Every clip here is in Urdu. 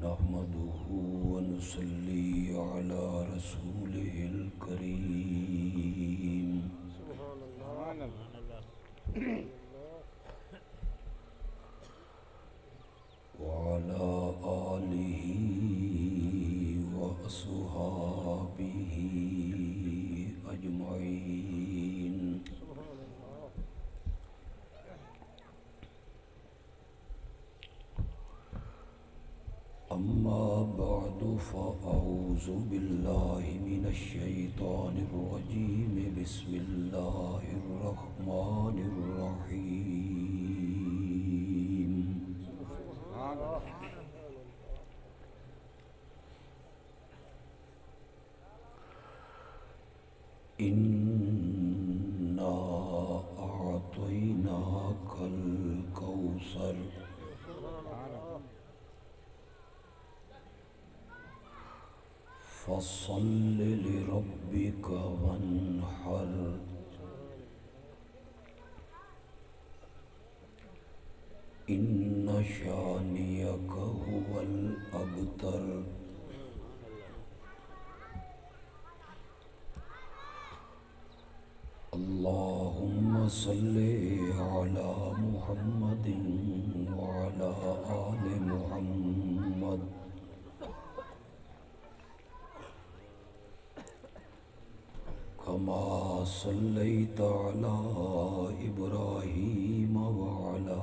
نحمده ونصلي على رسوله الكريم وعلى آله وأصحابه أجمعين. أما بعد فأعوذ بالله من الشيطان الرجيم. بسم الله الرحمن الرحيم. إنا أعطيناك الكوثر فصل لربك وانحر إن شانئك هو الأبتر. اللهم صل على محمد وعلى آل محمد كما صليت على إبراهيم وعلى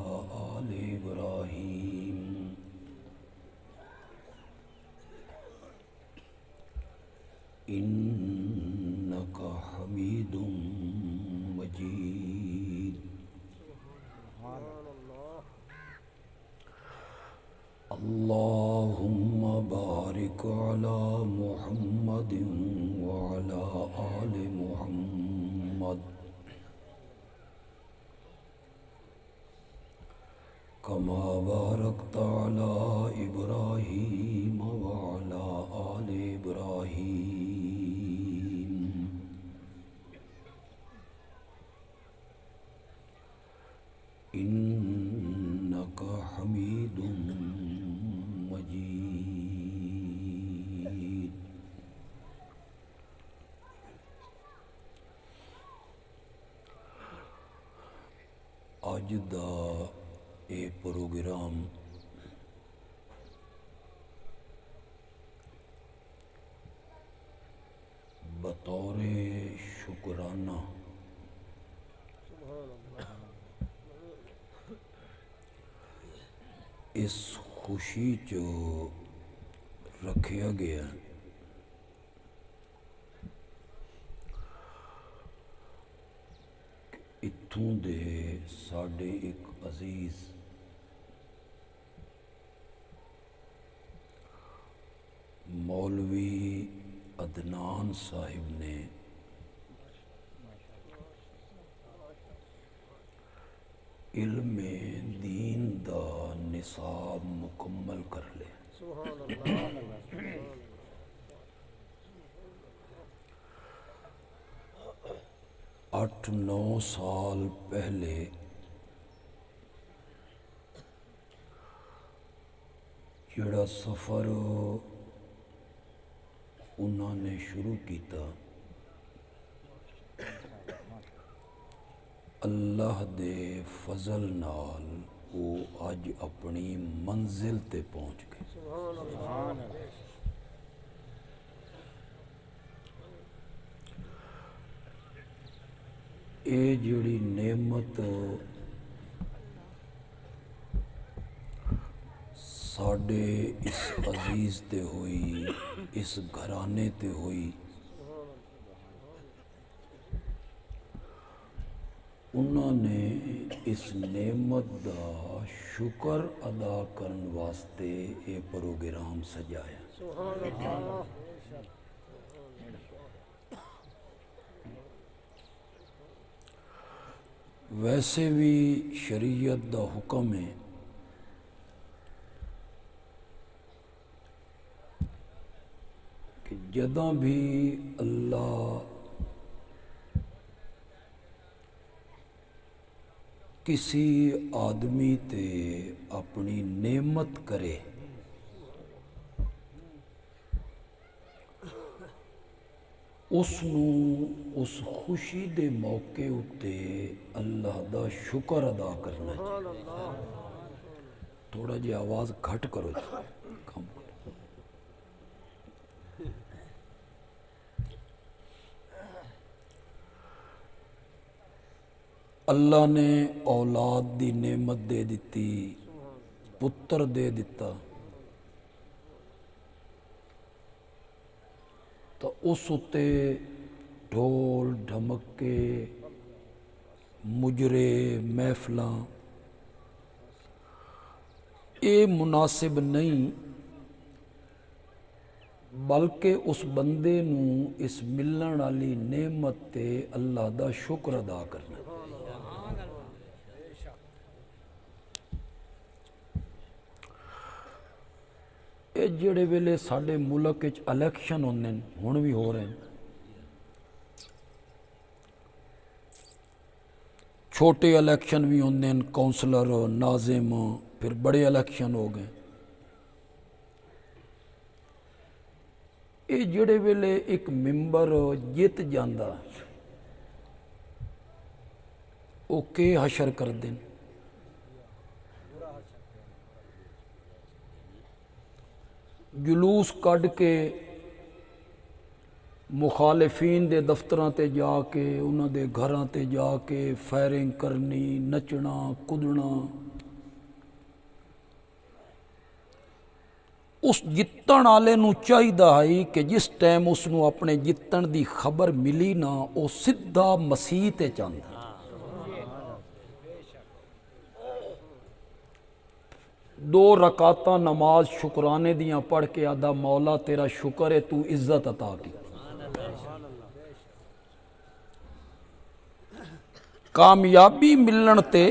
آل إبراهيم إنك حميد مجيد. اللهم بارك على محمد وعلى آل محمد كما باركت على إبراهيم وعلى آل إبراهيم إنك حميد مجيد. اج دا اے پروگرام بطور شکرانہ اس خوشی چو رکھیا گیا اتھوں دے ساڈے ایک عزیز مولوی عدنان صاحب نے علم دین دا نصاب مکمل کر لے. 8-9 سال پہلے جڑا سفر انہوں نے شروع کیتا اللہ دے فضل نال وہ اج اپنی منزل تے پہنچ گئے. اے جڑی نعمت ساڈے اس عزیز تے ہوئی اس گھرانے تے ہوئی انہوں نے اس نعمت دا شکر ادا کرن واسطے یہ پروگرام سجایا. ویسے بھی شریعت دا حکم ہے کہ جدوں بھی اللہ کسی آدمی تے اپنی نعمت کرے اس نوں اس خوشی دے موقع اتے اللہ دا شکر ادا کرنا چاہیے. تھوڑا جی آواز گھٹ کرو جی کم کرو. اللہ نے اولاد دی نعمت دے دیتی، پتر دے دیتا، تو اس اتے ڈھول ڈھمکے مجرے محفلاں یہ مناسب نہیں، بلکہ اس بندے نوں اس ملن والی نعمت تے اللہ دا شکر ادا کرنا. یہ جڑے ویلے ساڈے ملک وچ الیکشن ہوندے ہن بھی ہو رہے ہیں، چھوٹے الیکشن بھی ہوندے ہیں، کونسلر ناظم، پھر بڑے الیکشن ہو گئے. یہ جڑے ویلے ایک ممبر جیت جاندا وہ کے حشر کر دیں، جلوس کڈ کے مخالفین دے دفتراں تے جا کے انہاں دے گھراں تے جا کے فائرنگ کرنی، نچنا کدنا. اس جتن والے نوں چاہیدا ہے کہ جس ٹائم اس نوں اپنے جتن دی خبر ملی نا وہ سدھا مسیح تے چاہندا. دو رکعتاں نماز شکرانے دیاں پڑھ کے آدھا مولا تیرا شکر ہے تو عزت عطا کی. کامیابی ملن تے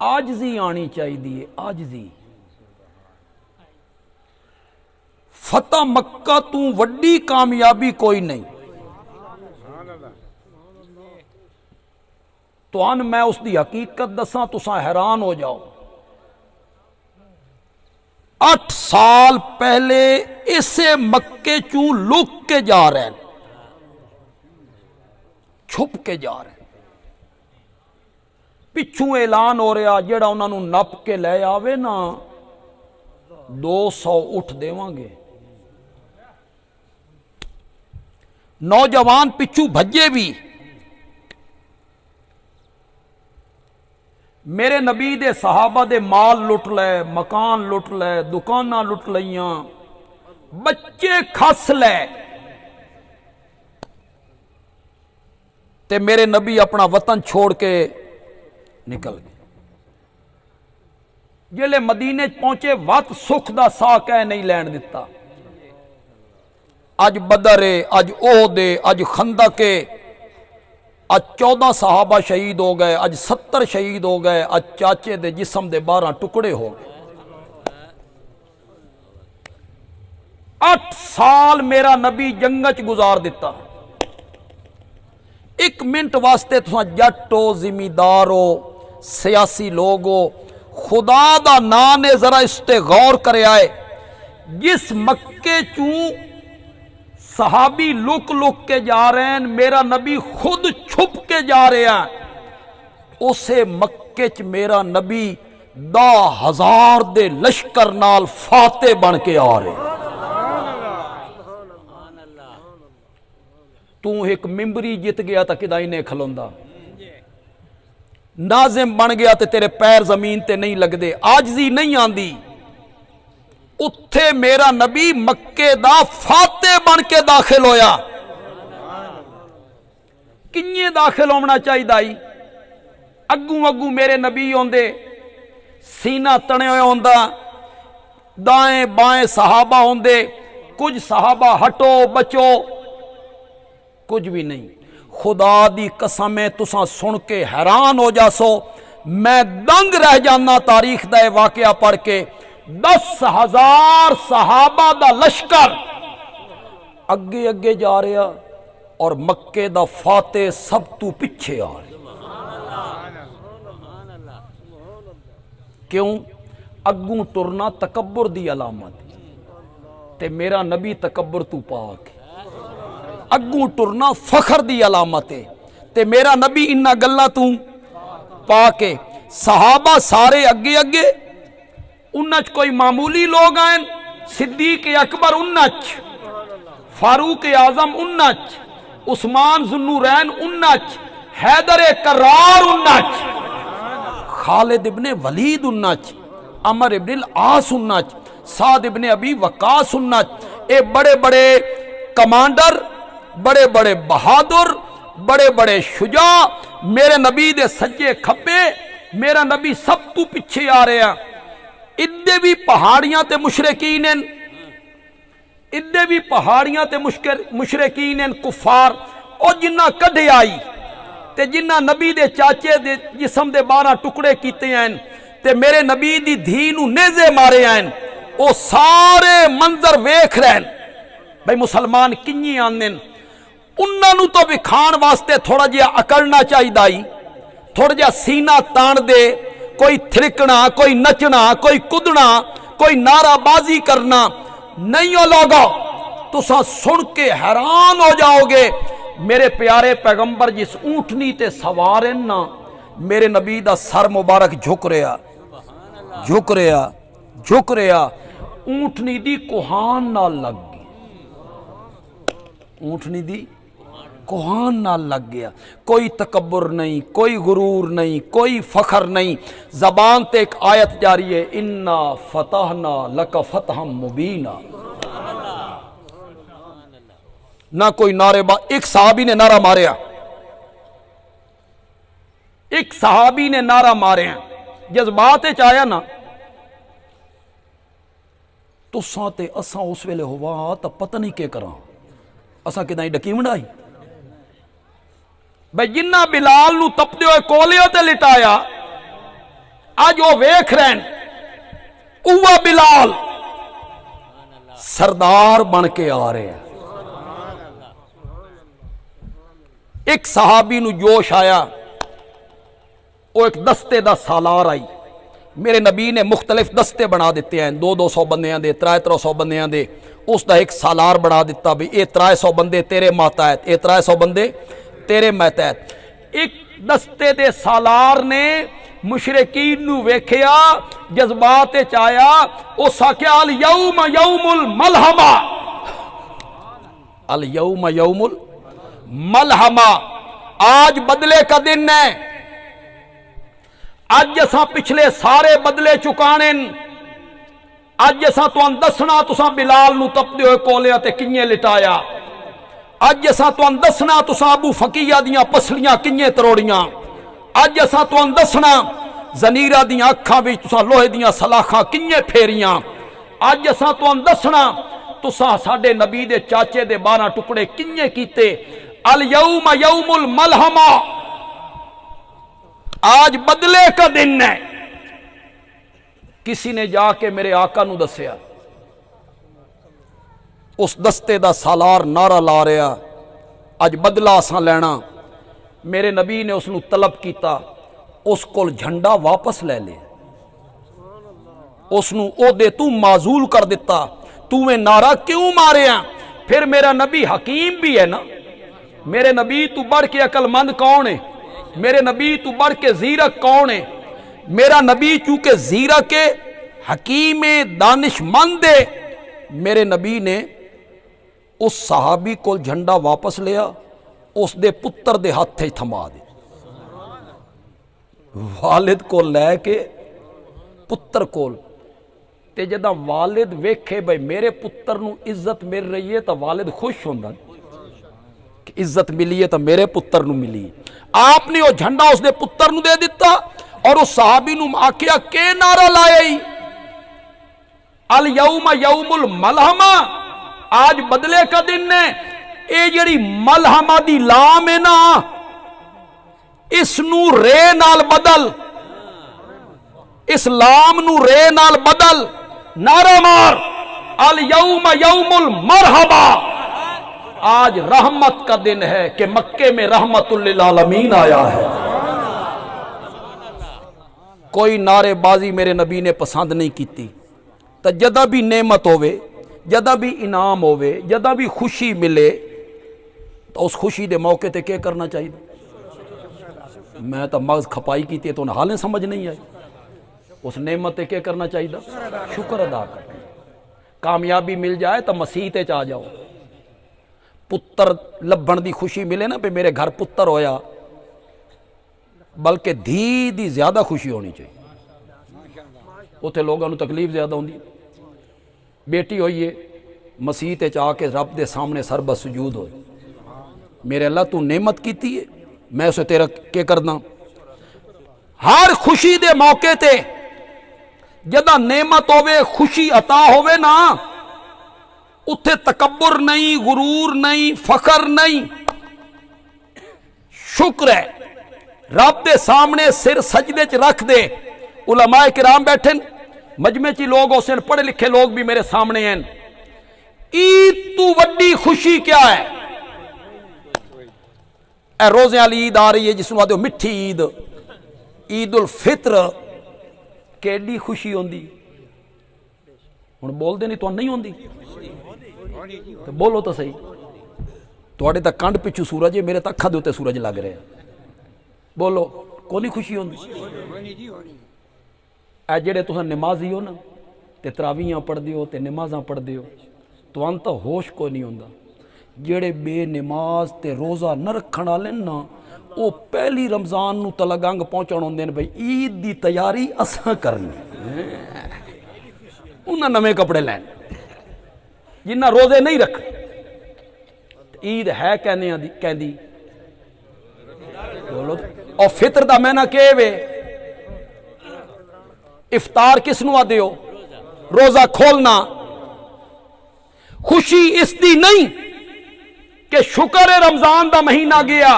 عاجزی آنی چاہیے، عاجزی. فتح مکہ تو وڈی کامیابی کوئی نہیں. تو میں اس دی حقیقت دساں تساں حیران ہو جاؤ. 8 سال پہلے اسے مکے چوں لک کے جا رہے ہیں، چھپ کے جا رہے ہیں. پچھوں اعلان ہو رہا جڑا انہاں نوں نپ کے لے آوے نا 200 اٹھ دیواں گے. نوجوان پچھوں بھجے بھی. میرے نبی دے صحابہ دے مال لٹ لے، مکان لٹ لے، دکاناں لٹ لیاں، بچے کھس لے، تے میرے نبی اپنا وطن چھوڑ کے نکل گئے. جلے مدینے پہنچے وات سکھ دا سا کہہ نہیں لین دیتا. اج بدر ہے، اج احد ہے، اج خندق ہے، اج 14 صحابہ شہید ہو گئے، اج 70 شہید ہو گئے، اج چاچے دے جسم دے 12 ٹکڑے ہو گئے. 8 سال میرا نبی جنگچ گزار دیتا. 1 منٹ واسطے تساں جٹ ہو، زمیندار ہو، سیاسی لوگ ہو، خدا دا نام نے ذرا اس تے غور کرے آئے. جس مکے چوں صحابی لک لک کے جا رہے ہیں، میرا نبی خود چھپ کے جا رہے ہیں. اسے مکے چ میرا نبی 10,000 دے لشکر نال فاتح بن کے آ رہے ہیں. تو ایک ممبری جت گیا تا کدائی نے کھلوندا، ناظم بن گیا تے تیرے پیر زمین تے نہیں لگ دے، عاجزی نہیں آندی. اتھے میرا نبی مکے دا فاتح بن کے داخل ہویا. کنیے داخل ہونا چاہیے دائی؟ اگوں اگوں میرے نبی ہوندے، سینہ تنے ہوئے ہوندا، دائیں بائیں صحابہ ہوندے، کچھ صحابہ ہٹو بچو، کچھ بھی نہیں. خدا دی قسمیں تساں سن کے حیران ہو جاسو. میں دنگ رہ جانا تاریخ دا واقعہ پڑھ کے. 10,000 صحابہ دا لشکر اگے اگے جا رہا اور مکے دا فاتح سب تو پیچھے آ رہا. کیوں؟ اگوں ٹرنا تکبر دی علامت تے میرا نبی تکبر تو پاک اگوں ٹرنا فخر دی علامت ہے تے میرا نبی انہاں گلاں تو پاک ہے صحابہ سارے اگے اگے انہاں چ کوئی معمولی لوگ آئیں صدیق اکبر انہاں چ فاروق اعظم انہاں چ عثمان ذوالنورین انہاں چ حیدر کرار انہاں چ خالد ابن ولید انہاں چ عمر ابن العاص انہاں چ سعد ابن ابی وقاص انہاں چ اے بڑے بڑے کمانڈر بڑے بڑے بہادر بڑے بڑے شجاع میرے نبی دے سجے کھبے میرا نبی سب تو پیچھے آ رہے ہیں ادھے بھی پہاڑیاں تے مشرکین ہیں ادھے بھی پہاڑیاں تے مشرکین ہیں کفار اور جنہ کڈے آئی تے جنہ نبی دے چاچے دے جسم دے 12 ٹکڑے کیتے ہیں تے میرے نبی دی دھی نو نیزے مارے ہیں او سارے منظر ویکھ رہے ہیں بھئی مسلمان کنی آندیں انہاں نو تو وکھان واسطے تھوڑا جہا اکڑنا چاہیے تھوڑا جہا سینہ تان دے کوئی تھرکنا کوئی نچنا کوئی کدنا کوئی نعرہ بازی کرنا نہیں ہو لوگو تساں سن کے حیران ہو جاؤ گے میرے پیارے پیغمبر جس اونٹنی تے سوارن نا میرے نبی دا سر مبارک جھک رہا اونٹنی دی کوہان نال لگ گئی اونٹنی دی کوہان نال لگ گیا کوئی تکبر نہیں کوئی غرور نہیں کوئی فخر نہیں زبان تے ایک آیت جاری ہے انا فتحنا لک فتحا مبینا نہ کوئی نعرے ایک صحابی نے نعرہ ماریا ایک صحابی نے نعرہ ماریا جذبات چایا نا تساں تے اساں اس ویلے ہوا تا پتہ نہیں کے کراں اساں کدائیں ڈکی منڈائی بھئی جنہ بلال نو تپدے ہوئے کولیوں تے لٹایا آج وہ ویکھ رہن اوہ بلال سردار بن کے آ رہے ہیں ایک صحابی نو جوش آیا وہ ایک دستے دا سالار آئی میرے نبی نے مختلف دستے بنا دیتے ہیں 200 بندیاں دے 300 بندیاں دے اس دا ایک سالار بنا دیتا بھی اے 300 بندے تیرے ماتحت اے 300 بندے تیرے ماتحت ایک دستے دے سالار نے مشرکین نو ویکھیا جذبات چایا اس آکھیا الیوم یوم الملحمہ الیوم یوم الملحمہ آج بدلے کا دن ہے آج جیسا پچھلے سارے بدلے چکانے آج جیسا تو اندسنا تسا بلال نو تپدے ہوئے کولیا تے کنیے لٹایا آج جیسا تو اندسنا تسا ابو فقیہ دیاں پسلیاں کنیے تروڑیاں آج جیسا تو اندسنا زنیرہ دیاں اکھاں بھی تسا لوہے دیاں سلاخاں کنیے پھیریاں آج جیسا تو اندسنا تسا ساڑے نبی دے چاچے دے 12 ٹکڑے کنیے کیتے الیوم یوم الملحمہ آج بدلے کا دن ہے کسی نے جا کے میرے آقا نو دسیا اس دستے دا سالار نعرہ لا رہا اج بدلہ اساں لینا میرے نبی نے اس نو طلب کیتا اس کول جھنڈا واپس لے لے اس نو او دے تو معزول کر دیتا تو میں نعرہ کیوں مارے ہیں پھر میرا نبی حکیم بھی ہے نا میرے نبی تو بڑھ کے عقل مند کون ہے میرے نبی تو بڑھ کے زیرک کون ہے میرا نبی چونکہ زیرک حکیم دانش مند ہے میرے نبی نے اس صحابی کو جھنڈا واپس لیا اس دے پتر دے ہاتھ تھے تھما دے والد کو لے کے پتر کول تے جدہ والد ویکھے بھئی میرے پتر نو عزت مل رہی ہے تو والد خوش ہوندہ کہ عزت ملی ہے تو میرے پتر نو ملی آپ نے وہ جھنڈا اس دے پتر نو دے دیتا اور اس صحابی نو آکیا کے نعرہ لائے الیوم یوم الملحمہ آج بدلے کا دن ہے اے جڑی ملحمہ دی لام ہے نا اس نو رے نال بدل اس لام نو رے نال بدل نعرہ مار الیوم یوم المرحبہ آج رحمت کا دن ہے کہ مکے میں رحمت للعالمین آیا ہے کوئی نعرے بازی میرے نبی نے پسند نہیں کیتی تو جدہ بھی نعمت ہوئے جدہ بھی انعام ہوئے، جدہ بھی خوشی ملے تو اس خوشی دے موقع تے کیا کرنا چاہیے؟ میں تو مغز کھپائی کی تھی تو انہیں حالیں سمجھ نہیں آئی. اس نعمت تے کیا کرنا چاہیے؟ شکر ادا کر. کامیابی مل جائے تو مسیح تے آ جاؤ. پتر لبھن دی خوشی ملے نا پہ میرے گھر پتر ہویا، بلکہ دھی دی زیادہ خوشی ہونی چاہیے. اتنے لوگوں کو تکلیف زیادہ ہوندی. بیٹی ہوئی ہے مسیح تے آ کے رب دے سامنے سربت سجود ہوئے، میرے اللہ تو نعمت کیتی ہے، میں اسے تیرا کیا کرنا. ہر خوشی دے موقع تے جدہ نعمت ہوئے، خوشی عطا ہوئے نا، اتھے تکبر نہیں، غرور نہیں، فخر نہیں، شکر ہے. رب دے سامنے سر سجدے چ رکھ دے. علماء کرام بیٹھے، مجمع چی لوگ حسین پڑھے لکھے لوگ بھی میرے سامنے ہیں. عید تو وڈی خوشی کیا ہے؟ اے روزے والی عید آ رہی ہے جس کو آتے ہو مٹھی عید، عید الفطر، کیڈی خوشی ہوندی. ہن بول دے نہیں تو نہیں ہوندی تو بولو تو صحیح. تواڈے تک کنڈ پچھو سورج ہے، میرے تک اکھاں دے اوتے سورج لگ رہے ہیں. بولو کونی خوشی ہوندی؟ اے جڑے تساں نمازی ہو نا تے تراویحاں پڑھ دیو تے نمازاں پڑھ دیو، توان تو ہوش کوئی نہیں ہوندا. جڑے بے نماز تے روزہ نہ رکھن والے نا، او پہلی رمضان نو تلگ انگ پہنچن ہوندے نے بھئی عید دی تیاری اساں کرنی. انہاں نویں کپڑے لین جنہ روزے نہیں رکھ. عید ہے کہندی بولو. اور فطر دا میں نہ کہ وے افطار کس نو آدے ہو؟ روزہ کھولنا. خوشی اس دی نہیں کہ شکر رمضان دا مہینہ گیا،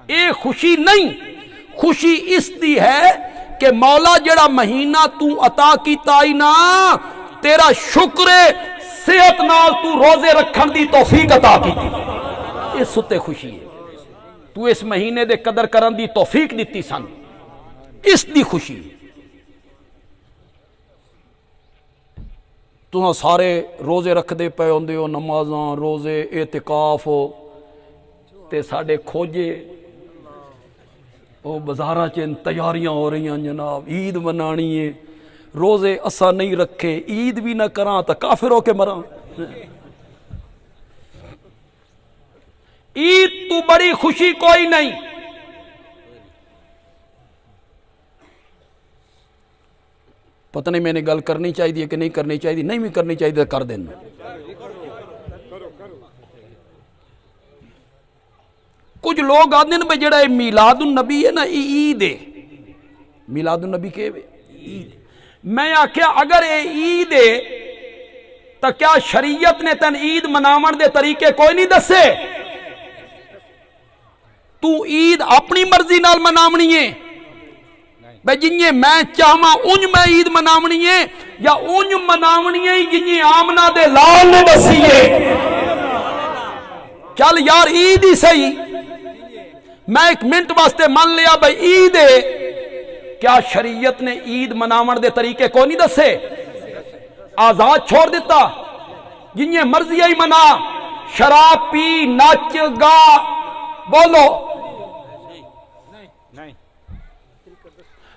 اے خوشی نہیں. خوشی اس دی ہے کہ مولا جڑا مہینہ تو عطا کیتا ہی نا، تیرا شکر صحت نال تو روزے رکھن دی توفیق عطا کیتی. اس تے خوشی ہے. تو اس مہینے دے قدر کرن دی توفیق دیتی سن، اس دی خوشی. تو سارے روزے رکھ دے پے ہوندے ہو، نمازاں روزے اعتکاف ہو، تے ساڈے کھوجے او بازاراں چ تیاریاں ہو رہی ہیں جناب، عید منانی ہے. روزے اساں نہیں رکھے، عید بھی نہ کراں تو کافر ہو کے مراں. عید تو بڑی خوشی کوئی نہیں. پتہ نہیں میں نے گل کرنی چاہیے کہ نہیں کرنی چاہیے، نہیں بھی کرنی چاہیے تو کر دینا. کچھ لوگ آتے ہیں بھائی جڑا میلاد النبی ہے نا یہ عید ہے. میلاد النبی کہ عید. میں آخیا اگر یہ عید ہے تو کیا شریعت نے تن عید مناون دے طریقے کوئی نہیں دسے؟ تو عید اپنی مرضی نال مناونی ہے بھئی جنہیں میں چاہواں انج میں عید مناونی ہے، یا انج مناونی ہے جنہیں آمنہ دے لال نے دسی ہے؟ چل یار عید ہی صحیح. میں ایک منٹ واسطے مان لیا بھئی عید ہے، کیا شریعت نے عید مناون دے طریقے کو نہیں دسے؟ آزاد چھوڑ دیتا، جنہیں مرضی ہی منا، شراب پی ناچ گا. بولو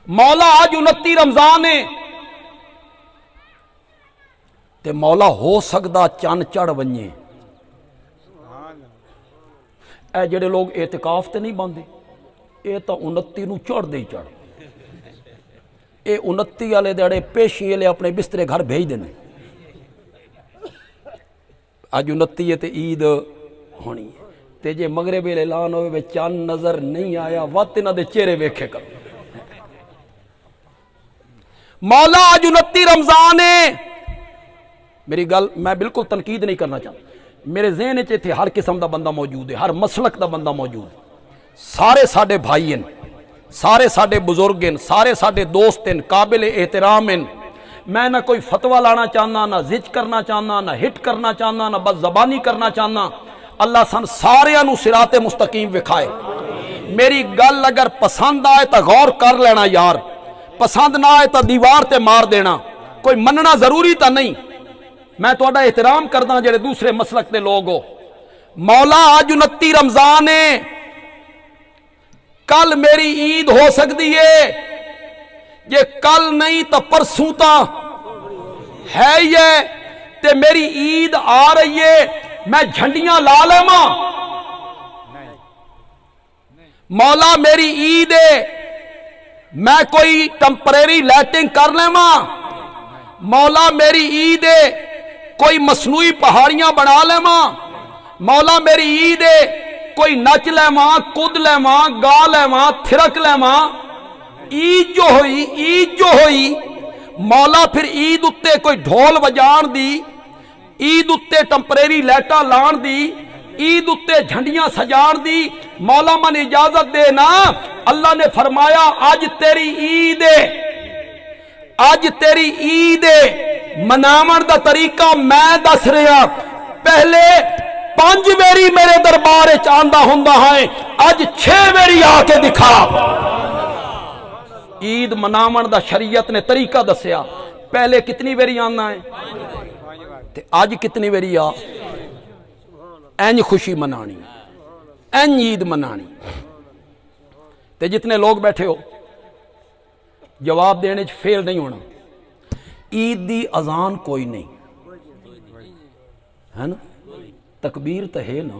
مولا آج 29 رمضان ہے تے مولا ہو سکدا چن چڑھ ونجے. اے جڑے لوگ اعتکاف تے نہیں باندھے اے تا 29 نو چڑھ دے چڑھ. اے 29 والے دیڑے پیشی والے اپنے بسترے گھر بھیج دینے. اج 29 ہے تے عید ہونی ہے تے جے مغرب اعلان ہوئے وے چند نظر نہیں آیا وقت انہاں دے چہرے ویکھے کر. مولا آج 29 رمضان ہے. میری گل میں بالکل تنقید نہیں کرنا چاہتا، میرے ذہن وچ ایتھے ہر قسم دا بندہ موجود ہے، ہر مسلک دا بندہ موجود ہے. سارے ساڈے بھائی ہیں، سارے ساڈے بزرگ ہیں، سارے ساڈے دوست ہیں، قابل احترام ہیں. میں نہ کوئی فتویٰ لانا چاہنا، نہ زج کرنا چاہنا، نہ ہٹ کرنا چاہنا، نہ بد زبانی کرنا چاہنا. اللہ سن سارے انو صراط مستقیم وکھائے. میری گل اگر پسند آئے تو غور کر لینا یار، پسند نہ آئے تو دیوار تے مار دینا. کوئی مننا ضروری تا نہیں. میں تھوڑا احترام کردا جڑے دوسرے مسلک دے لوگ ہو. مولا آج 29 رمضان ہے، کل میری عید ہو سکتی ہے، یہ کل نہیں تو پرسوں تا ہے یہ تے میری عید آ رہی ہے، میں جھنڈیاں لا لیواں. مولا میری عید ہے، میں کوئی ٹمپریری لائٹنگ کر لیواں. مولا میری عید ہے، کوئی مصنوعی پہاڑیاں بنا لیواں. مولا میری عید ہے، کوئی نچ لیواں، کود لیواں، گا لیواں، تھرک لیواں. عید جو ہوئی مولا پھر عید اتے کوئی ڈھول بجان دی، عید اتے ٹمپریری لائٹاں لان دی، عید اتے جھنڈیاں سجان دی. مولا من اجازت دے نا، اللہ نے فرمایا آج تیری عید ہے، آج تیری عید ہے. مناون دا طریقہ میں دس رہا، پہلے 5 ویری میرے دربار آندا ہوندا ہے، اج 6 ویری آ کے دکھا. عید مناون دا شریعت نے طریقہ دسیا، پہلے کتنی ویری آنا ہے تے اج کتنی ویری آ. اینج خوشی منانی، اینج عید منانی. تے جتنے لوگ بیٹھے ہو جواب دینے فیل نہیں ہونا. عید دی اذان کوئی نہیں ہے نا، تکبیر تو ہے نا.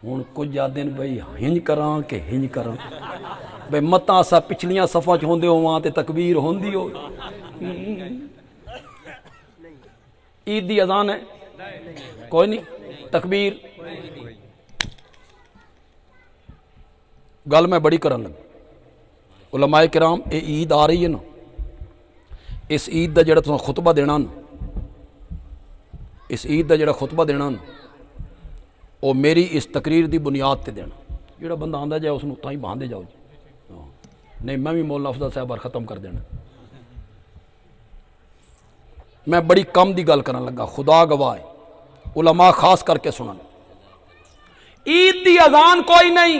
ہوں کچھ آدھے بھائی ہنج کراں کہ ہنج کراں، بھائی متاں سا پچھلیاں صفاں چ ہوندے ہواں تے تکبیر ہوندی ہو. عید دی اذان ہے کوئی نہیں، تکبیر. گل میں بڑی کرن لگ، علماء کرام اے عید آ رہی ہے نا، اس عید دا جڑا تساں خطبہ دینا نا، اس عید دا جڑا خطبہ دینا نا، وہ میری اس تقریر دی بنیاد تے دینا. جڑا بندہ آندا جائے اس نوں تاں ہی باندھے جاؤ جی، نہیں میں بھی مولانا افضل صاحب ختم کر دینا. میں بڑی کم دی گل کرن لگا، خدا گواہ ہے، علماء خاص کر کے سنن. عید دی اذان کوئی نہیں.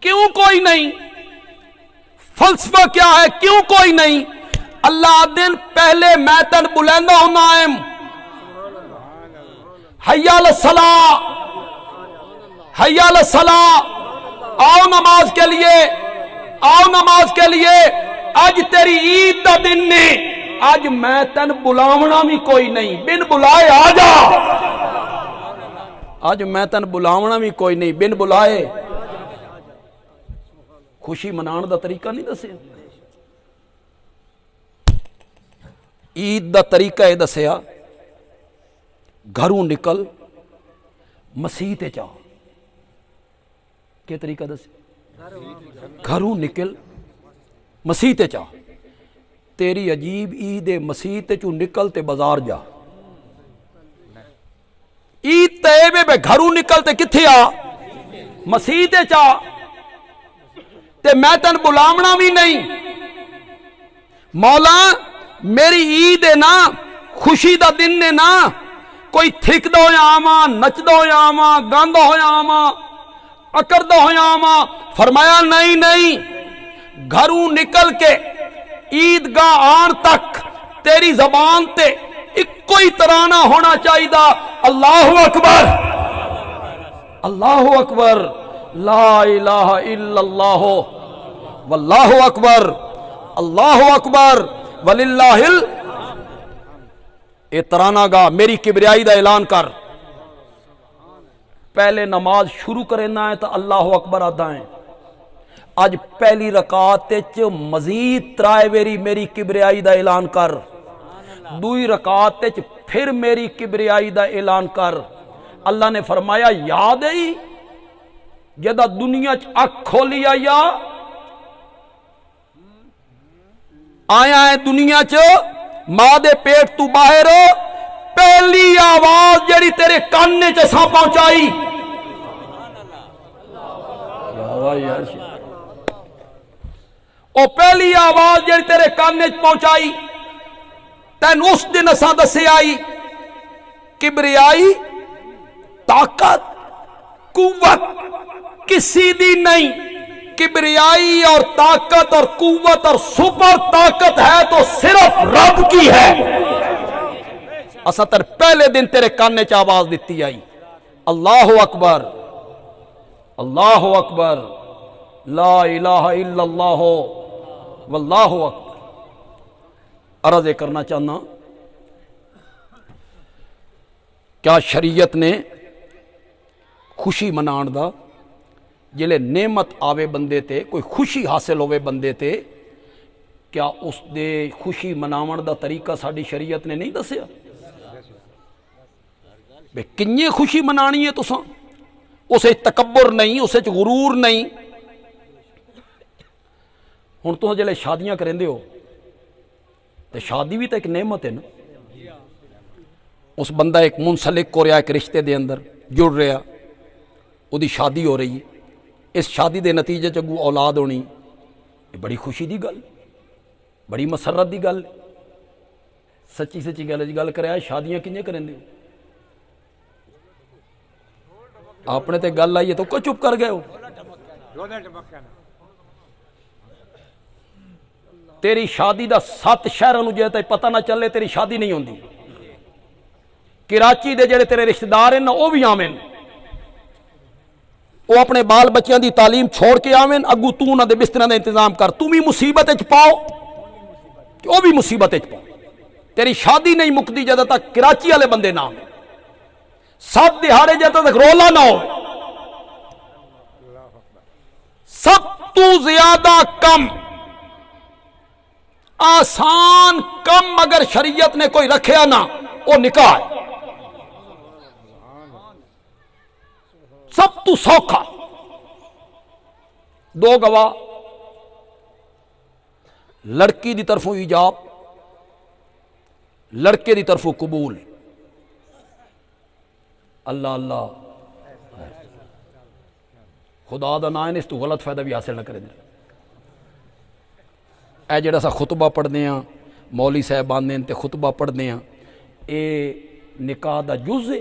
کیوں کوئی نہیں؟ فلسفہ کیا ہے کیوں کوئی نہیں؟ اللہ دن پہلے میں تن بلندہ ہونا ہے، حی علی الصلاۃ، حی علی الصلاۃ، آؤ نماز کے لیے، آؤ نماز کے لیے. آج تیری عید دا دن نے، آج میں تن بلاونا بھی کوئی نہیں، بن بلائے آ جا. آج میں تن بلاونا بھی کوئی نہیں، بن بلائے. خوشی منان دا طریقہ نہیں دسیا، عید دا طریقہ یہ دسیا، گھروں نکل مسیح تے جا. کیا طریقہ دسیا؟ گھروں نکل مسیح تے جا. تیری عجیب عید مسیح تے چوں نکل تے بازار جا. عید تے بے گھروں نکل تے کتھے آ؟ مسیح تے جا. تے میں تن بلاونا بھی نہیں. مولا میری عید ہے نا، خوشی دا دن نے نا، کوئی تھکدا ہویا آواں، نچدا ہویا آواں، گاندا ہویا آواں، اکردا ہویا آواں. فرمایا نہیں نہیں، گھروں نکل کے عیدگاہ آن تک تیری زبان تے ایک کوئی ترانہ ہونا چاہیے، اللہ اکبر، اللہ اکبر، لا الہ الا اللہ، واللہ اکبر، اللہ اکبر، وللہ اے ترانہ گا. میری کبریائی دا اعلان کر. پہلے نماز شروع کرنا ہے تو اللہ اکبر آدھا ہے. اج پہلی رکعت وچ مزید 3 ویری میری کبریائی دا اعلان کر. دوئی رکعت وچ پھر میری کبریائی دا اعلان کر. اللہ نے فرمایا یاد ہے جدا دنیا چ اکھ کھولی آیا، آیا ہے دنیا چ ماں دے پیٹ تو باہر، پہلی آواز جڑی تیرے کان چ اساں پہنچائی، او پہلی آواز جڑی تیرے کان چ پہنچائی، تین اس دن اساں دسے آئی کبریائی طاقت قوت کسی دی نہیں، کبریائی اور طاقت اور قوت اور سپر طاقت ہے تو صرف رب کی ہے. اسا تر پہلے دن تیرے کانے چ آواز دیتی آئی اللہ اکبر اللہ اکبر لا الہ الا اللہ واللہ اکبر. عرض کرنا چاہنا کیا شریعت نے خوشی منان دا جلے نعمت آوے بندے تے کوئی خوشی حاصل ہوئے بندے تے کیا اس دے خوشی مناون دا طریقہ ساڈی شریعت نے نہیں دسیا؟ بے کنیے خوشی منانی ہے تساں اسے تکبر نہیں اسے غرور نہیں. ہن تساں جلے شادیاں کریندے ہو تے شادی بھی تو ایک نعمت ہے نا. اس بندہ ایک منسلک ہو رہا ایک رشتے دے اندر جڑ رہا وہ دی شادی ہو رہی ہے اس شادی دے نتیجے چگو اولاد ہونی یہ بڑی خوشی دی گل بڑی مسرت دی گل. سچی سچی گل کرے شادیاں کنجے کریں دے آپ نے تے گل آئی ہے تو کوئی چپ کر گئے ہو. تیری شادی دا 7 شہروں جے تے پتہ نہ چلے تیری شادی نہیں ہوندی. کراچی دے جڑے تیرے رشتہ دار ہیں نا وہ بھی آویں وہ اپنے بال بچیاں دی تعلیم چھوڑ کے آویں اگو تو انہاں دے بستروں دا انتظام کر تو بھی مصیبت وچ پاؤ کہ وہ بھی مصیبت وچ پاؤ. تیری شادی نہیں مکدی جدوں تک کراچی والے بندے نہ آویں 7 دہاڑے جدوں تک رولا نہ ہو. سب تو زیادہ کم آسان کم اگر شریعت نے کوئی رکھیا نا وہ نکاح ہے. سب تو سوکھا 2 گواہ لڑکی دی طرفوں ایجاب لڑکے دی طرفوں قبول. اللہ اللہ خدا دا نام اس تو غلط فائدہ بھی حاصل نہ کرے. اے جڑا سا خطبہ پڑھنے ہیں مولوی صاحب آندے تے خطبہ پڑھنے ہیں اے نکاح دا جز ہے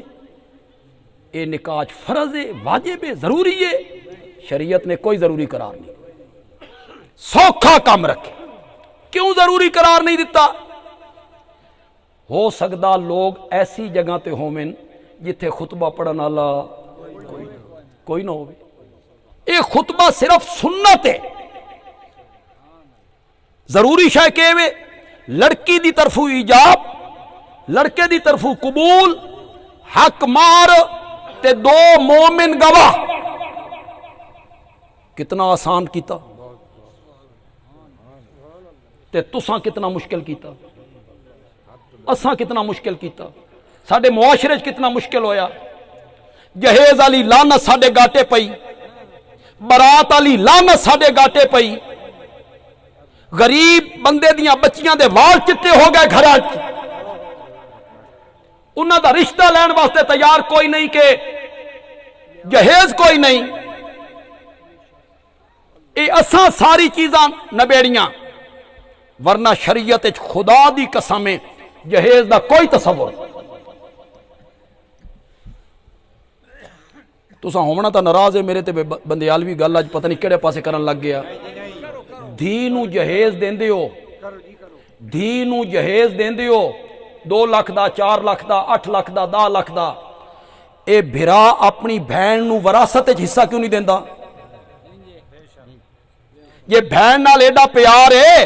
اے نکاح فرض ہے واجب ہے ضروری ہے. شریعت نے کوئی ضروری قرار نہیں. سوکھا کام رکھے. کیوں ضروری قرار نہیں دیتا؟ ہو سکتا لوگ ایسی جگہ تے ہومن جتھے خطبہ پڑھن والا کوئی نہ ہو. اے خطبہ صرف سنت ہے. ضروری شے کہ لڑکی دی طرفوں ایجاب لڑکے دی طرفوں قبول حق مار تے 2 مومن گواہ. کتنا آسان کیتا تے تساں کتنا مشکل کیتا. اساں کتنا مشکل کیتا. ساڈے معاشرے کتنا مشکل ہویا. جہیز والی لعنت ساڈے گاٹے پئی برات والی لعنت ساڈے گاٹے پئی. غریب بندے دیاں بچیاں دے وال چٹے ہو گئے گھراں وچ. انہاں دا رشتہ لین واسطے تیار کوئی نہیں کہ جہیز کوئی نہیں. اے اساں ساری چیزاں نبیڑیاں ورنہ شریعت وچ خدا دی قسم جہیز دا کوئی تصور. تساں ہومنا تا ناراض ہے میرے تے بندیالوی گل اج پتہ نہیں کہڑے پاسے کرن لگ گیا. دھی نو جہیز دیندے ہو دھی نو جہیز دیندے ہو 2 لاکھ دا 4 لاکھ دا 8 لاکھ دا 10 لاکھ دا. اے بھرا اپنی بہن نو وراثت وچ حصہ کیوں نہیں دیندا؟ یہ بہن نال ایڈا پیار ہے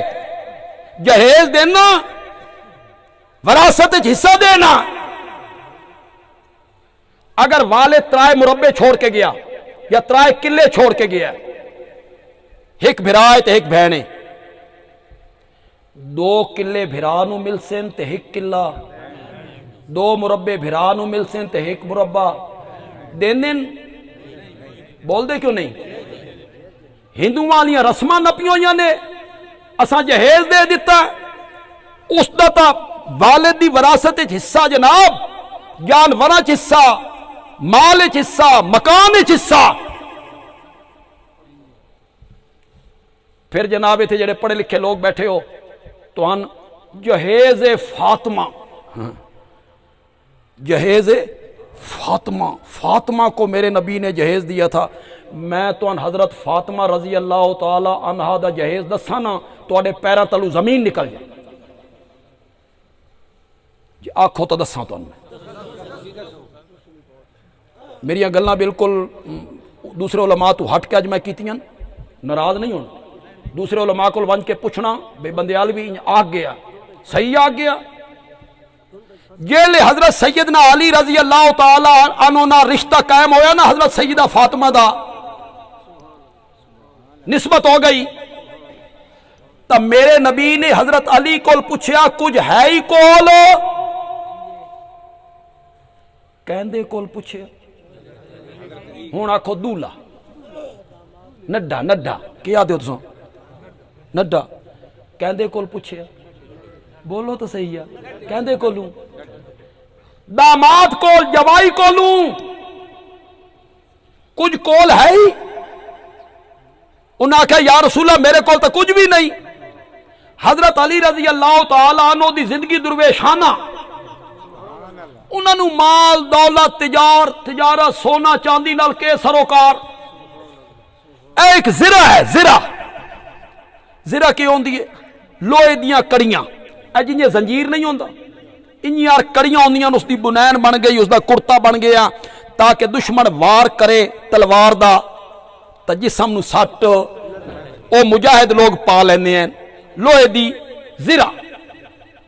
جہیز دینا وراثت وچ حصہ دینا. اگر والد 3 مربے چھوڑ کے گیا یا 3 کلے چھوڑ کے گیا ایک بھرا ہے تے ایک بہن ہے 2 کلے بھرا نو مل سن تے 1 کلا 2 مربے بھرا نو مل سن تے 1 مربع دین بول دے کیوں نہیں؟ ہندو والیاں رسماں نپی ہوئی نے اساں جہیز دے دیتا اس دا تا والد دی وراثت وچ حصہ جناب جانوراں وچ حصہ مال وچ حصہ مکان وچ حصہ. پھر جناب اتنے جڑے پڑھے لکھے لوگ بیٹھے ہو تو ہن جہیز فاطمہ جہیز فاطمہ کو میرے نبی نے جہیز دیا تھا. میں تو حضرت فاطمہ رضی اللہ تعالی عنہا دا جہیز دساں نا تواڈے پیراں تلو زمین نکل جائے جی آکھو تو دساں تو میری گلاں بالکل دوسرے علماء تو ہٹ کے اج میں کیتیاں ناراض نہیں ہونا دوسرے علماء کو ونج کے پوچھنا بے بندیال بھی آگ گیا صحیح آگ گیا جیلے حضرت سیدنا علی رضی اللہ تعالی عنہ نا رشتہ قائم ہویا نا حضرت سیدہ فاطمہ دا نسبت ہو گئی تب میرے نبی نے حضرت علی کو پوچھیا کچھ ہے ہی کول کہندے کول پوچھیا ہوں آکھو دولہ نڈا نڈا کیا دیو تساں نڈا کہندے کول پوچھیا بولو تو صحیح ہے کہندے کولوں داماد کول جوائی کولوں کچھ کول ہے ہی انہاں کہا یا رسول اللہ میرے کول تو کچھ بھی نہیں حضرت علی رضی اللہ تعالیٰ عنہ دی زندگی درویشانہ انہوں مال دولت تجارت سونا چاندی نال کے سروکار ایک زرہ ہے زرہ کی ہوندی ہے لوہے دیاں کڑیاں اے جنہیں زنجیر نہیں ہوندا انہی یار کڑیاں ہوندیاں اس دی بنین بن گئی اس دا کرتا بن گیا تاکہ دشمن وار کرے تلوار دا تا جسم نو سٹ او مجاہد لوگ پا لینے ہیں لوہے دی زرہ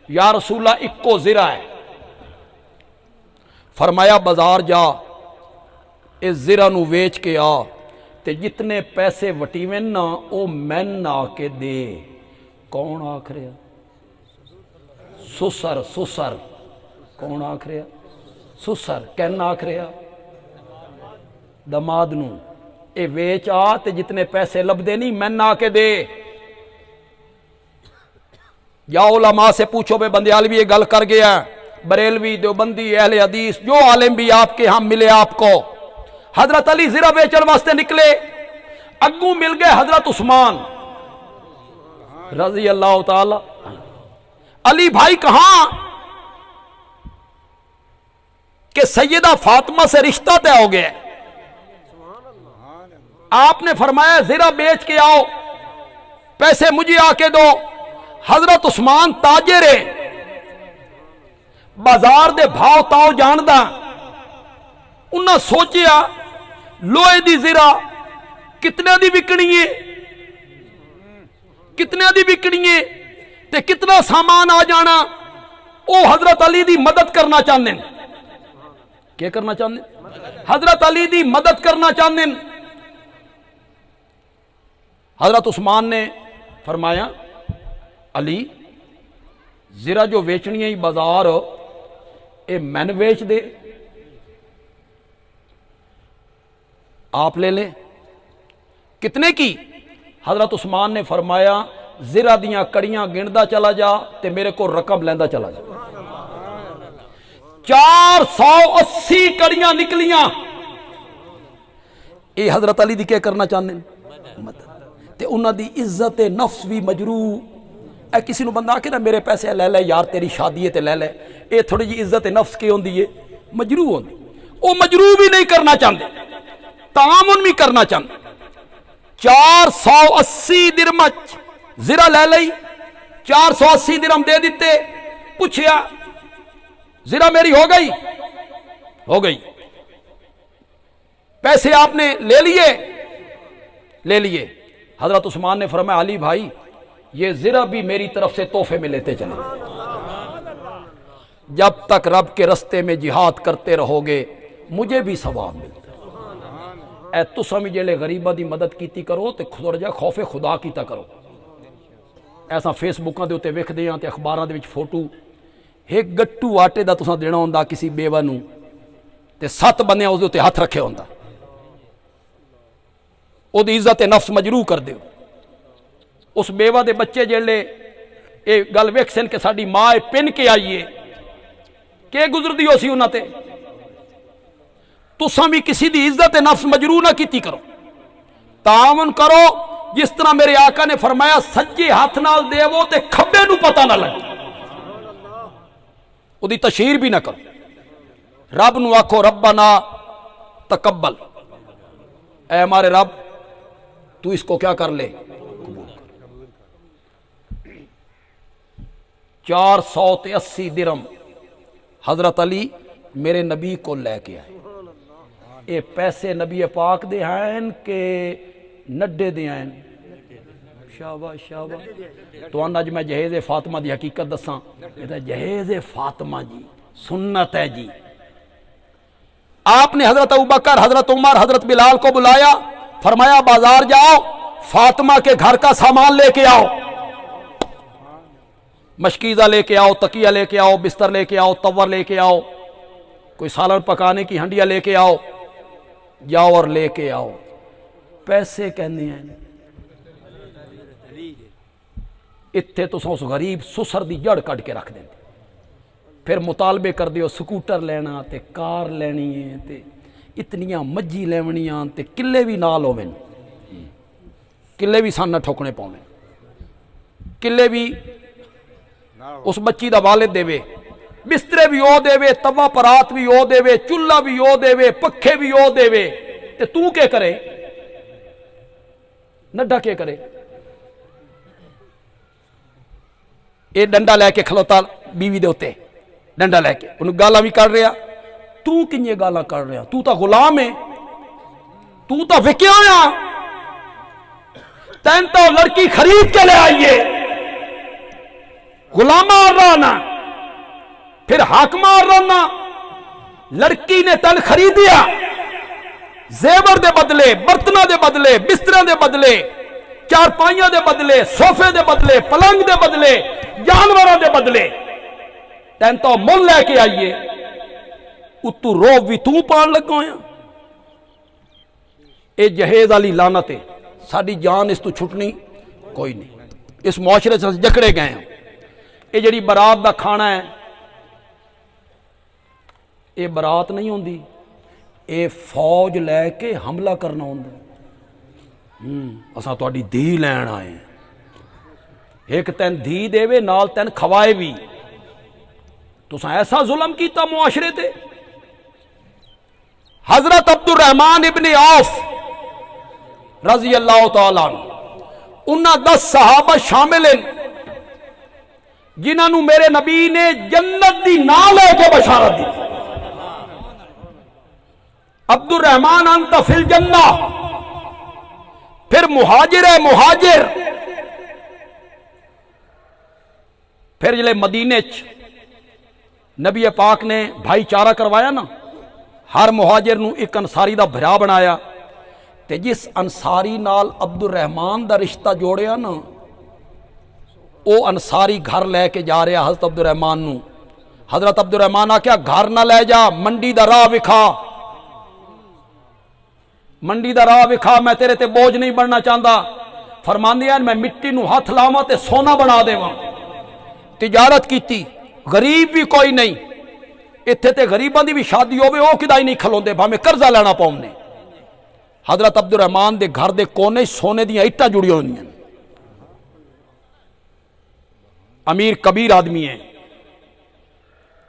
یا رسول اللہ اکو زرہ ہے فرمایا بازار جا اس زرہ نو ویچ کے آ تے جتنے پیسے وٹیویں نا او مین آ کے دے کون آکھ رہا سسر کون آکھ رہا سسر کہنا آکھ رہا دماد نو اے ویچ آ تے جتنے پیسے لب دے نہیں مین آ کے دے یا علماء سے پوچھو بے بندیال بھی یہ گل کر گیا بریلوی دیوبندی اہل حدیث جو عالم بھی آپ کے ہم ملے آپ کو حضرت علی زرہ بیچن واسطے نکلے اگوں مل گئے حضرت عثمان رضی اللہ تعالی علی بھائی کہاں کہ سیدہ فاطمہ سے رشتہ طے ہو گیا آپ نے فرمایا زرہ بیچ کے آؤ پیسے مجھے آ کے دو حضرت عثمان تاجر بازار دے بھاؤ تاؤ جاندہ انہاں سوچیا لوہے دی زرہ کتنے دی بکنی ہے تے کتنا سامان آ جانا او حضرت علی دی مدد کرنا چاہتے ہیں کیا کرنا چاہتے ہیں حضرت علی دی مدد کرنا چاہتے ہیں حضرت عثمان نے فرمایا علی زرہ جو ویچنی ہے بازار اے مین ویچ دے آپ لے لیں کتنے کی حضرت عثمان نے فرمایا زرہ دیاں کڑیاں گندا چلا جا تے میرے کو رقم لیندا چلا جا 480 کڑیاں نکلیاں اے حضرت علی دی کیا کرنا چاہتے ہیں تے انہاں دی عزت نفس بھی مجروح اے کسی نو بندہ کہ نا میرے پیسے لے لے یار تیری شادی ہے تے لے لے اے تھوڑی جی عزت نفس کی ہوندی ہے مجروح ہوندی او مجروح بھی نہیں کرنا چاہتے تعاون بھی کرنا چاہتے 480 درم زرہ لے لئی 480 درم دے دیتے پوچھیا زرہ میری ہو گئی پیسے آپ نے لے لیے حضرت عثمان نے فرمایا علی بھائی یہ زرہ بھی میری طرف سے تحفے میں لیتے چلے جب تک رب کے رستے میں جہاد کرتے رہو گے مجھے بھی ثواب ملتا اے تساں بھی جیلے غریبہ دی مدد کیتی کرو تے تھوڑا جا خوف خدا کیتا کرو ایسا فیس بکاں دے اوتے ویکھ دیاں تے اخباراں دے وچ فوٹو ایک گٹو آٹے دا تساں دینا ہوندا کسی بیوہ نو تے 7 بندے اس دے اوتے ہاتھ رکھے ہوندا او دی عزت نفس مجروح کر دیو اس بیوہ دے بچے جیلے اے گل ویکھ سن کہ ساڈی ماں پن کے آئیے کہ گزر دیو سی انہاں تے تساں بھی کسی دی عزت نفس مجروح نہ کیتی کرو تعاون کرو جس طرح میرے آقا نے فرمایا سجے ہاتھ نال دیو تے کھبے نو پتہ نہ لگے او دی تشہیر بھی نہ کرو رب نو آکھو ربنا تقبل اے ہمارے رب تو اس کو کیا کر لے، 480 درہم حضرت علی میرے نبی کو لے کے آئے. یہ پیسے نبی پاک دے ہیں کہ نڈے دے ہیں؟ شاباش شاباش. تو اج میں جہیز فاطمہ دی حقیقت دساں، یہ جہیز فاطمہ جی سنت ہے جی. آپ نے حضرت ابوبکر، حضرت عمر، حضرت بلال کو بلایا، فرمایا بازار جاؤ، فاطمہ کے گھر کا سامان لے کے آؤ، مشکیزہ لے کے آؤ، تکیہ لے کے آؤ، بستر لے کے آؤ، تور لے کے آؤ، کوئی سالن پکانے کی ہنڈیاں لے کے آؤ، جاؤ اور لے کے آؤ. پیسے کہنے ہیں اتھے تو اس غریب سسر دی جڑ کٹ کے رکھ دیں. پھر مطالبے کر دیو سکوٹر لینا تے کار لینی ہے تے اتنیاں مجھی لیونیاں تے کلے بھی نال ہوویں، کلے بھی سان نہ ٹھوکنے پاویں، کلے بھی اس بچی دا والد دے وے، بسترے بھی او دے وے، توا پرات بھی او دے وے، چولہا بھی او دے وے، پکھے بھی او دے وے، تے تو کیا کرے؟ نڈا کیا کرے؟ اے ڈنڈا لے کے کھلوتا بیوی دے ہوتے، ڈنڈا لے کے انہوں گالا بھی کر رہا. تو کنجے گالا کر رہا؟ تو تا غلام ہے، تو تا وکیا ہویا، تین تو لڑکی خرید کے لے آئیے، غلام مار رہا نا، پھر حق مار رہا نا. لڑکی نے تن خریدیا، زیور دے بدلے، برتنہ دے بدلے، بستروں دے بدلے، چارپائیاں دے بدلے، صوفے دے بدلے، پلنگ دے بدلے، جانوراں دے بدلے تین تو مول لے کے آئیے، اتو روب بھی تو پان لگ گویا. اے جہیز والی لعنت ہے، ساری جان اس تو چھٹنی کوئی نہیں. اس معاشرے سے جکڑے گئے ہیں. اے جڑی برات دا کھانا ہے، اے برات نہیں ہوندی، اے فوج لے کے حملہ کرنا ہوندا. اساں تہاڈی دھی لین آئے ہیں، ایک تین دھی دے وے نال تین کھوائے بھی. تساں ایسا ظلم کیتا معاشرے تے. حضرت عبد الرحمن ابن عوف رضی اللہ تعالیٰ عنہ، انہاں 10 صحابہ شامل ہیں جنہاں نو میرے نبی نے جنت دی نا لے کے بشارت دی. عبد الرحمن انت فی الجنہ، پھر مہاجر ہے مہاجر. پھر جلے مدینے نبی پاک نے بھائی چارہ کروایا نا، ہر مہاجر نو ایک انصاری دا بھرا بنایا، تے جس انصاری نال عبد الرحمن دا رشتہ جوڑیا نا، او انصاری گھر لے کے جا رہا حضرت عبد الرحمن نو. حضرت عبد الرحمن آکھیا گھر نہ لے جا، منڈی دا راہ وکھا، منڈی دا راہ وکھا، میں تیرے تے بوجھ نہیں بننا چاہتا. فرماندے ہیں میں مٹی نو ہاتھ لاواں تے سونا بنا دیواں. تجارت کیتی، غریب بھی کوئی نہیں، اتھے تے غریباں دی بھی شادی ہوے او کدائی نہیں کھلوندے، بھاویں قرضہ لینا پاونے. حضرت عبد الرحمن دے گھر دے کونے سونے دیاں اٹاں جڑی ہوندیاں. امیر کبیر آدمی ہے.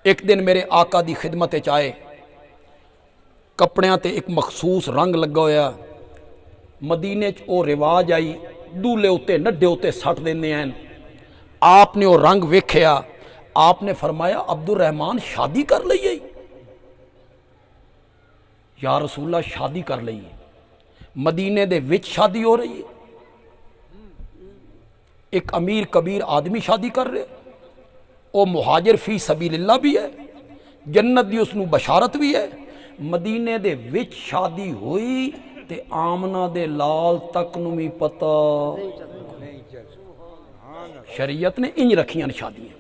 ایک دن میرے آقا دی خدمت چائے، کپڑیاں تے ایک مخصوص رنگ لگا ہویا. مدینے چ او رواج آئی، دولے اتے نڈے اتے سٹ دیندے ہیں. آپ نے وہ رنگ ویکھیا، آپ نے فرمایا عبد الرحمن شادی کر لئی ہے؟ یا رسول اللہ شادی کر لئی ہے. مدینے دے وچ شادی ہو رہی ہے، ایک امیر کبیر آدمی شادی کر رہے، وہ مہاجر فی سبیل اللہ بھی ہے، جنت دی اس نو بشارت بھی ہے. مدینے دے وچ شادی ہوئی تے آمنہ دے لال تک نو بھی پتہ. شریعت نے انج رکھیاں شادیاں.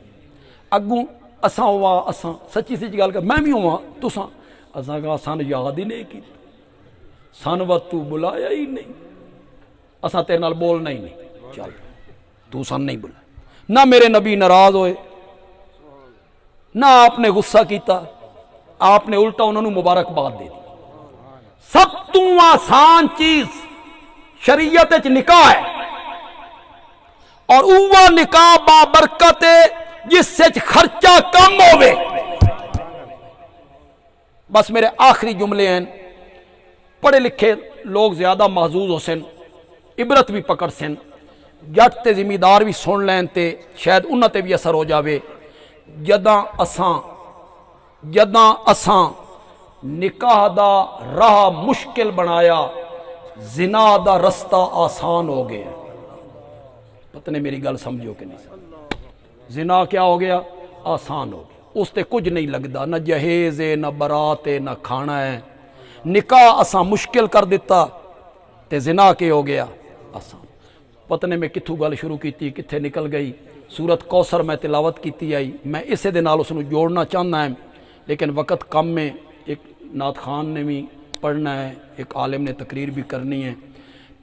اگوں اساں ہوا، اساں سچی سچی گل کر، میں بھی ہوا تساں، اساں کہا سان یاد ہی نہیں کی، سان وقت تو بلایا ہی نہیں، اساں تیرے نال بولنا ہی نہیں. چل تو سان نہیں بلا. نہ میرے نبی ناراض ہوئے، نہ آپ نے غصہ کیتا، آپ نے الٹا انہوں نے مبارکباد دے دی. سب تو آسان چیز شریعت وچ نکاح ہے، اور اوہ نکاح بابرکت جس سے خرچہ کم ہوئے. بس میرے آخری جملے ہیں. پڑھے لکھے لوگ زیادہ محظوظ ہو سن، عبرت بھی پکڑ سن، جٹ تے زمیندار بھی سن لین تے شاید انہاں تے بھی اثر ہو جاوے۔ جداں اساں نکاح دا راہ مشکل بنایا، زنا دا رستہ آسان ہو گیا۔ پتہ نہیں میری گل سمجھو کہ نہیں سمجھو؟ زنا کیا ہو گیا؟ آسان ہو گیا، اس تے کچھ نہیں لگدا، نہ جہیز ہے، نہ برات ہے، نہ کھانا ہے۔ نکاح اساں مشکل کر دیتا تے زنا کے ہو گیا آسان۔ پتہ نہیں میں کتھوں گل شروع کیتی کتھے نکل گئی۔ سورت کوثر میں تلاوت کیتی آئی، میں اسے دے نال اس نو جوڑنا چاہنا ہے، لیکن وقت کم میں ایک نعت خان نے بھی پڑھنا ہے، ایک عالم نے تقریر بھی کرنی ہے،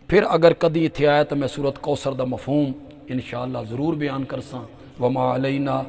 پھر اگر کدی اتھے آیا تو میں سورت کوثر دا مفہوم انشاءاللہ ضرور بیان کرساں۔ وما علینا